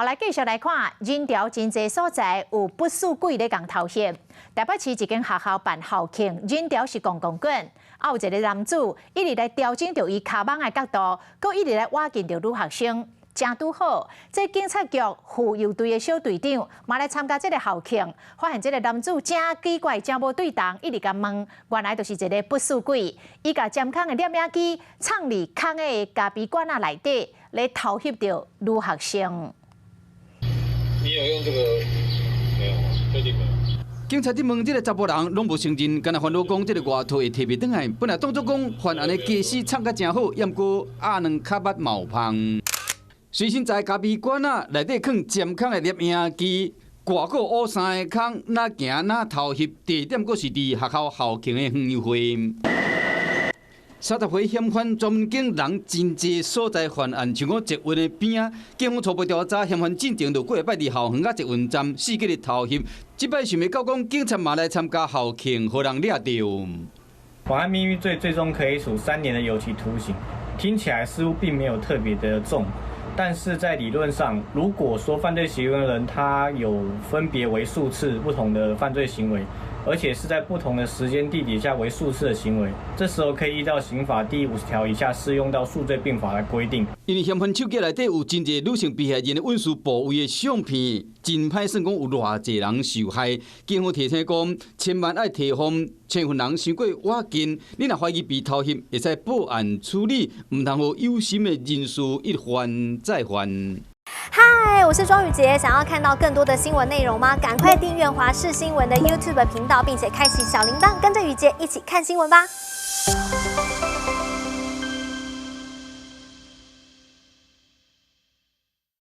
后来继续来看，仁潮真济所在有不输鬼咧共头衔。台北市一间学校办校庆，仁潮是公共馆，有一个男子一直来调整着伊卡网的角度，佮一直来挖近着女学生。正拄好，这警察局妇幼队的小队长嘛来参加这个校庆，发现这个男子真奇怪，真无对当，一直甲问，原来就是一个不输鬼，伊甲监控的摄影机藏伫空的咖啡馆内底，来偷翕着女学生。你有用这个？没有，确定没有。警察伫问这个查甫人拢无承认，敢若烦恼讲这个外套会摕袂转来，本来当作讲犯案的假死藏甲真好，抑毋过压两卡捌冒胖。随身在咖啡馆啊内底放监控的摄影机，挂个乌衫的空，哪行哪偷翕，地点阁是伫学校校庆的园游会。30岁嫌犯专门警人真济所在犯案，像讲捷运的边啊，警方初步调查，嫌犯进前就过摆伫校园甲捷运站4个日偷翕，即摆想要到讲警察嘛来参加校庆，互人抓到。妨碍秘密罪最终可以处3年的有期徒刑，听起来似乎并没有特别的重。但是在理论上，如果说犯罪行为人他有分别为数次不同的犯罪行为，而且是在不同的时间地点下为数次的行为，这时候可以依照刑法第50条以下适用到数罪并法来规定。因为嫌犯手机内底有真侪女性被害人的吻事部位的相片，真歹算讲有偌济人受害。警方提醒讲，千万爱提防千份人伤过我近，你若怀疑被偷翕，会使报案处理，唔通互有心的人士一犯再犯。嗨，我是庄宇杰，想要看到更多的新闻内容吗？赶快订阅华视新闻的 YouTube 频道，并且开启小铃铛，跟着宇杰一起看新闻吧。